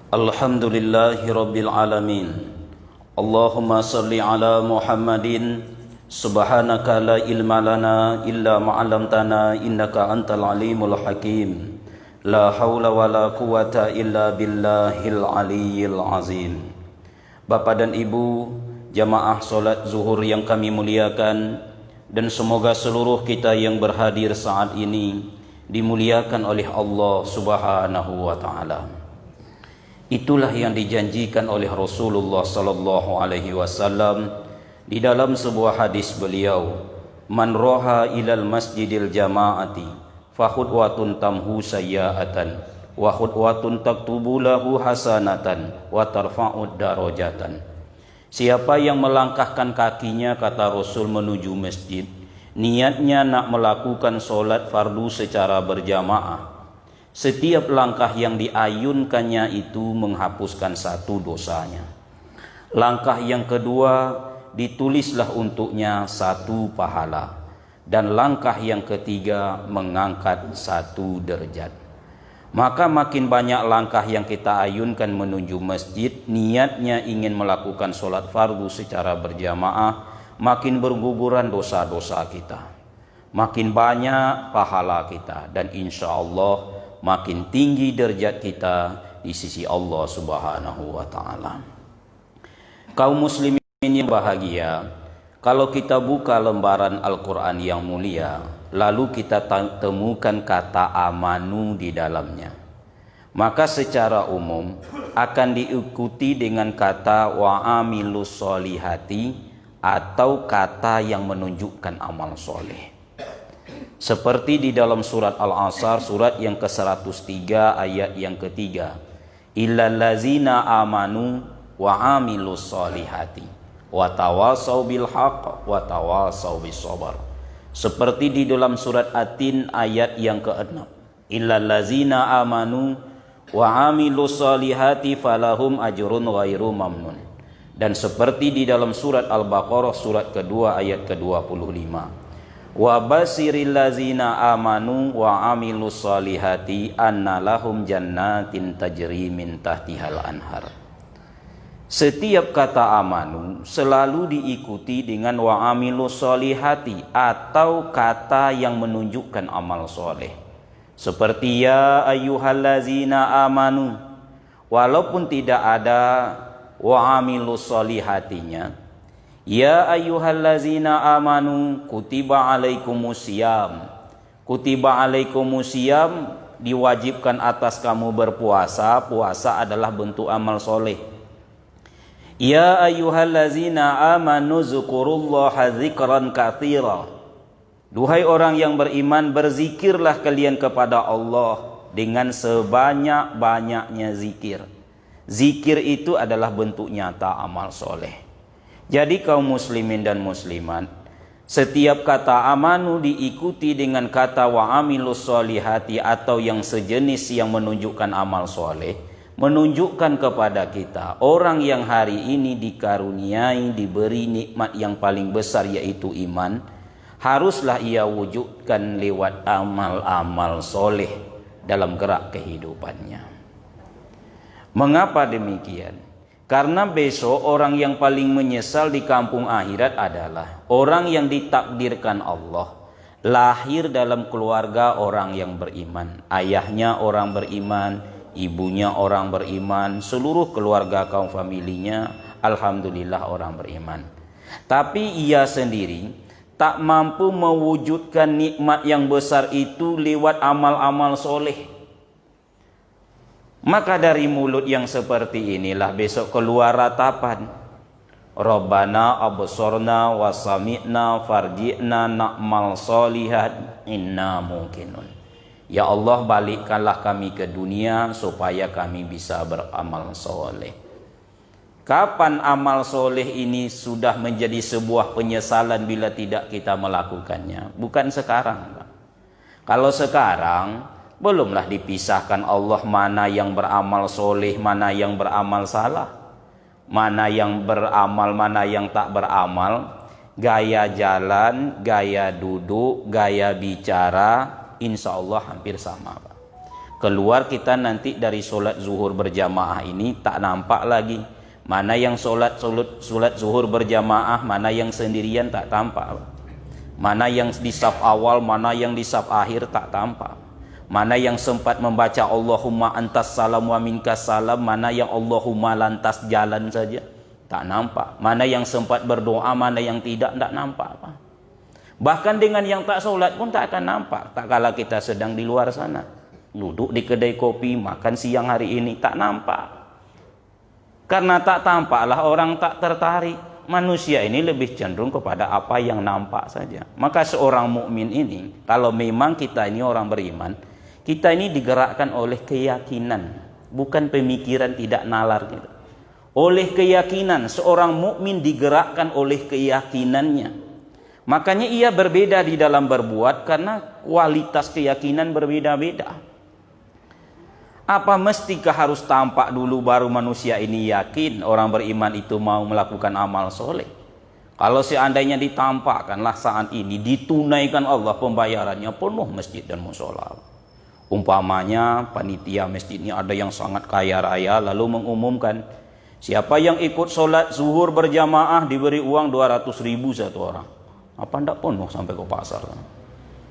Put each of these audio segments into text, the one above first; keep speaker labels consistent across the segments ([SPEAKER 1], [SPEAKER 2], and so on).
[SPEAKER 1] Alhamdulillahi Rabbil Alamin. Allahumma salli ala Muhammadin. Subhanaka la ilma lana illa ma'alamtana innaka antal alimul hakim. La hawla wa la quwata illa billahil aliyyil azim. Bapak dan Ibu, jamaah solat zuhur yang kami muliakan, dan semoga seluruh kita yang berhadir saat ini dimuliakan oleh Allah Subhanahu wa Ta'ala. Itulah yang dijanjikan oleh Rasulullah sallallahu alaihi wasallam di dalam sebuah hadis beliau, "Man roha ilal masjidil jama'ati fa khutwatun tamhu sayyi'atan wa khutwatun taktubu lahu hasanatan wa tarfa'ud darajatan." Siapa yang melangkahkan kakinya, kata Rasul, menuju masjid, niatnya nak melakukan solat fardu secara berjamaah, setiap langkah yang diayunkannya itu menghapuskan satu dosanya. Langkah yang kedua, ditulislah untuknya satu pahala. Dan langkah yang ketiga, mengangkat satu derajat. Maka makin banyak langkah yang kita ayunkan menuju masjid, niatnya ingin melakukan sholat fardu secara berjamaah, makin berguguran dosa-dosa kita, makin banyak pahala kita, dan insya Allah makin tinggi derajat kita di sisi Allah Subhanahu wa Ta'ala. Kaum muslimin yang bahagia, kalau kita buka lembaran Al-Quran yang mulia, lalu kita temukan kata amanu di dalamnya, maka secara umum akan diikuti dengan kata wa amilus solihati, atau kata yang menunjukkan amal soleh. Seperti di dalam surat Al-Asr, surat yang ke-103 ayat yang ketiga, illal ladzina amanu wa amilus solihati wa tawasau bil haqq wa tawasau bis sabar. Seperti di dalam surat At-Tin ayat yang ke-6, illal ladzina amanu wa amilus solihati falahum ajrun ghairu mamnun. Dan seperti di dalam surat Al-Baqarah surat kedua ayat ke-25, wa basiril ladzina amanu wa amilus solihati anna lahum jannatin tajri min tahtihal anhar. Setiap kata amanu selalu diikuti dengan wa amilus solihati, atau kata yang menunjukkan amal soleh. Seperti ya ayyuhallazina amanu, walaupun tidak ada wa amilus solihatinya, ya ayyuhallazina amanu kutiba alaikumusiyam. Kutiba alaikumusiyam, diwajibkan atas kamu berpuasa. Puasa adalah bentuk amal soleh. Ya ayyuhallazina amanu zukurullaha zikran katsira. Duhai orang yang beriman, berzikirlah kalian kepada Allah dengan sebanyak-banyaknya zikir. Zikir itu adalah bentuk nyata amal soleh. Jadi kaum muslimin dan muslimat, setiap kata amanu diikuti dengan kata wa amilus solihati, atau yang sejenis yang menunjukkan amal soleh, menunjukkan kepada kita orang yang hari ini dikaruniai, diberi nikmat yang paling besar, yaitu iman, haruslah ia wujudkan lewat amal-amal soleh dalam gerak kehidupannya. Mengapa demikian? Karena besok orang yang paling menyesal di kampung akhirat adalah orang yang ditakdirkan Allah lahir dalam keluarga orang yang beriman. Ayahnya orang beriman, ibunya orang beriman, seluruh keluarga kaum familinya alhamdulillah orang beriman. Tapi ia sendiri tak mampu mewujudkan nikmat yang besar itu lewat amal-amal soleh. Maka dari mulut yang seperti inilah besok keluar ratapan, Rabbana absorna wa sami'na farji'na na'mal solihat inna mungkinun. Ya Allah, balikkanlah kami ke dunia supaya kami bisa beramal soleh. Kapan amal soleh ini sudah menjadi sebuah penyesalan bila tidak kita melakukannya? Bukan sekarang, Pak. Kalau sekarang, belumlah dipisahkan Allah mana yang beramal soleh, mana yang beramal salah, mana yang beramal, mana yang tak beramal. Gaya jalan, gaya duduk, gaya bicara, insya Allah hampir sama, Pak. Keluar kita nanti dari solat zuhur berjamaah ini tak nampak lagi. Mana yang solat zuhur berjamaah, mana yang sendirian tak tampak. Mana yang di saf awal, mana yang di saf akhir tak tampak. Mana yang sempat membaca Allahumma antas salam wa minkas salam, mana yang Allahumma lantas jalan saja, tak nampak. Mana yang sempat berdoa, mana yang tidak nampak apa. Bahkan dengan yang tak solat pun tak akan nampak. Tak kala kita sedang di luar sana, duduk di kedai kopi, makan siang hari ini, tak nampak. Karena tak tampaklah orang tak tertarik. Manusia ini lebih cenderung kepada apa yang nampak saja. Maka seorang mukmin ini, kalau memang kita ini orang beriman, kita ini digerakkan oleh keyakinan, bukan pemikiran tidak nalar gitu. Oleh keyakinan, seorang mukmin digerakkan oleh keyakinannya. Makanya ia berbeda di dalam berbuat karena kualitas keyakinan berbeda-beda. Apa mestikah harus tampak dulu baru manusia ini yakin orang beriman itu mau melakukan amal soleh? Kalau seandainya ditampakkanlah saat ini ditunaikan Allah pembayarannya penuh masjid dan musola. Umpamanya panitia masjid ini ada yang sangat kaya raya lalu mengumumkan siapa yang ikut sholat zuhur berjamaah diberi uang 200.000 satu orang. Apa ndak penuh sampai ke pasar?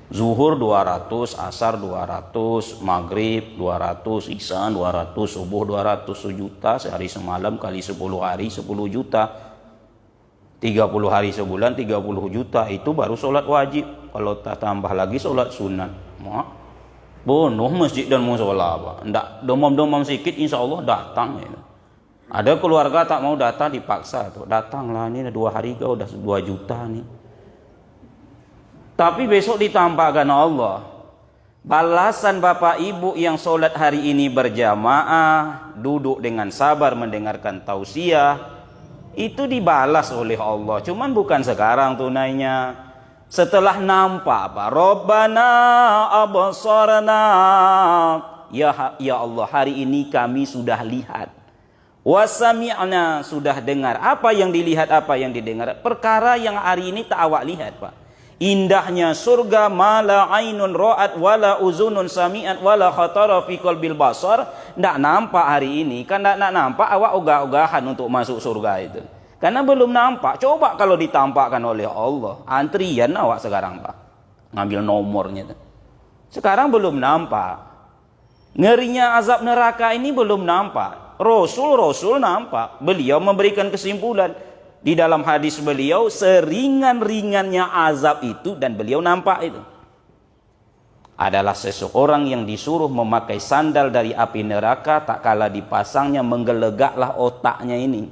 [SPEAKER 1] Zuhur 200, asar 200, maghrib 200, isya 200, subuh 200, sejuta sehari semalam kali 10 hari 10 juta. 30 hari sebulan 30 juta, itu baru sholat wajib. Kalau tak tambah lagi sholat sunat, penuh masjid dan musola, Pak. Ndak domam-domam sikit insya Allah datang ya. Ada keluarga tak mau datang dipaksa tuh. Datanglah, ini 2 hari kau udah 2 juta nih. Tapi besok ditampakkan Allah. Balasan Bapak Ibu yang sholat hari ini berjamaah, duduk dengan sabar mendengarkan tausiah, itu dibalas oleh Allah. Cuman bukan sekarang tunainya. Setelah nampak apa? Rabbana absarna. Ya Allah, hari ini kami sudah lihat. Wasami'na, sudah dengar. Apa yang dilihat, apa yang didengar? Perkara yang hari ini tak awak lihat, Pak. Indahnya surga, mala ainun ra'at wala uzunun sami'at wala khatara fi qalbil basar. Ndak nampak hari ini. Kan ndak nampak, awak ogah-ogahan untuk masuk surga itu. Karena belum nampak. Coba kalau ditampakkan oleh Allah, antrian awak sekarang, Pak. Ngambil nomornya itu. Sekarang belum nampak. Ngerinya azab neraka ini belum nampak. Rasul nampak. Beliau memberikan kesimpulan di dalam hadis beliau, seringan-ringannya azab itu, dan beliau nampak itu, adalah seseorang yang disuruh memakai sandal dari api neraka, tak kala dipasangnya menggelegaklah otaknya ini.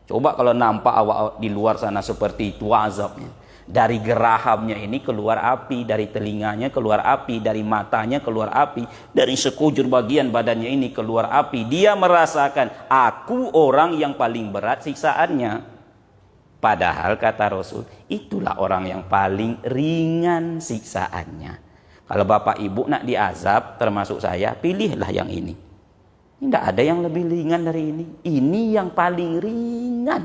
[SPEAKER 1] Coba kalau nampak awak di luar sana seperti itu azabnya. Dari gerahamnya ini keluar api, dari telinganya keluar api, dari matanya keluar api, dari sekujur bagian badannya ini keluar api. Dia merasakan, aku orang yang paling berat siksaannya. Padahal kata Rasul, itulah orang yang paling ringan siksaannya. Kalau Bapak Ibu nak diazab, termasuk saya, pilihlah yang ini. Tidak ada yang lebih ringan dari ini. Ini yang paling ringan.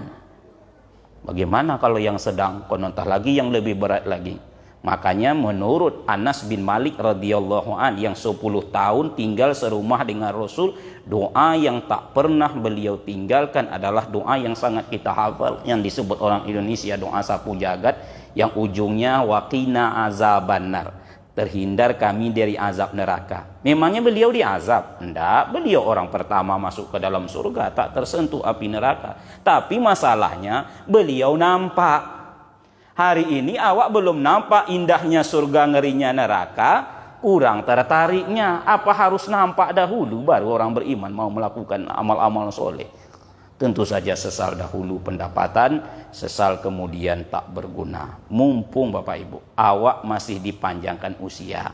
[SPEAKER 1] Bagaimana kalau yang sedang, konontah lagi yang lebih berat lagi. Makanya menurut Anas bin Malik radhiyallahu an yang 10 tahun tinggal serumah dengan Rasul, doa yang tak pernah beliau tinggalkan adalah doa yang sangat kita hafal, yang disebut orang Indonesia doa sapu jagat, yang ujungnya waqina azabannar, terhindar kami dari azab neraka. Memangnya beliau diazab? Enggak, beliau orang pertama masuk ke dalam surga, tak tersentuh api neraka. Tapi masalahnya beliau nampak. Hari ini awak belum nampak indahnya surga, ngerinya neraka, kurang tertariknya. Apa harus nampak dahulu baru orang beriman mau melakukan amal-amal soleh? Tentu saja sesal dahulu pendapatan, sesal kemudian tak berguna. Mumpung Bapak Ibu, awak masih dipanjangkan usia.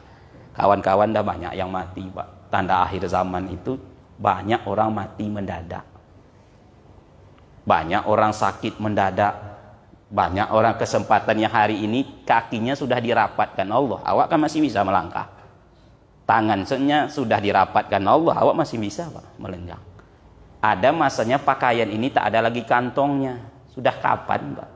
[SPEAKER 1] Kawan-kawan dah banyak yang mati, Pak. Tanda akhir zaman itu banyak orang mati mendadak. Banyak orang sakit mendadak. Banyak orang kesempatannya hari ini kakinya sudah dirapatkan Allah, awak kan masih bisa melangkah. Tangannya sudah dirapatkan Allah, awak masih bisa, Pak, melenggang. Ada masanya pakaian ini tak ada lagi kantongnya. Sudah kapan, Pak?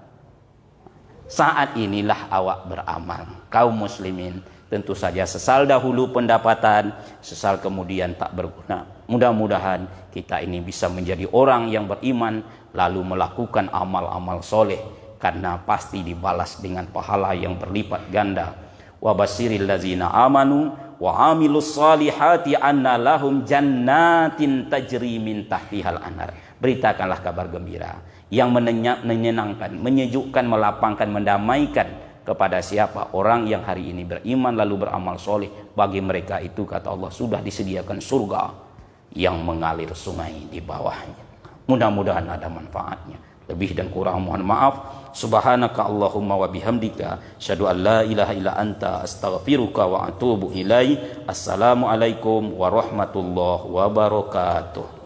[SPEAKER 1] Saat inilah awak beramal. Kaum muslimin, Tentu saja sesal dahulu pendapatan, sesal kemudian tak berguna. Mudah-mudahan kita ini bisa menjadi orang yang beriman lalu melakukan amal-amal soleh, karena pasti dibalas dengan pahala yang berlipat ganda. Wa basyiril ladzina amanu wa amilus solihati anna lahum jannatin tajri min tahtihal anhar. Beritakanlah kabar gembira yang menyenangkan, menyejukkan, melapangkan, mendamaikan kepada siapa? Orang yang hari ini beriman lalu beramal soleh. Bagi mereka itu, kata Allah, sudah disediakan surga yang mengalir sungai di bawahnya. Mudah-mudahan ada manfaatnya. Lebih dan kurang mohon maaf. Subhanaka Allahumma wa bihamdika asyhadu an la ilaha illa anta astaghfiruka wa atubu ilaik. Assalamualaikum warahmatullahi wabarakatuh.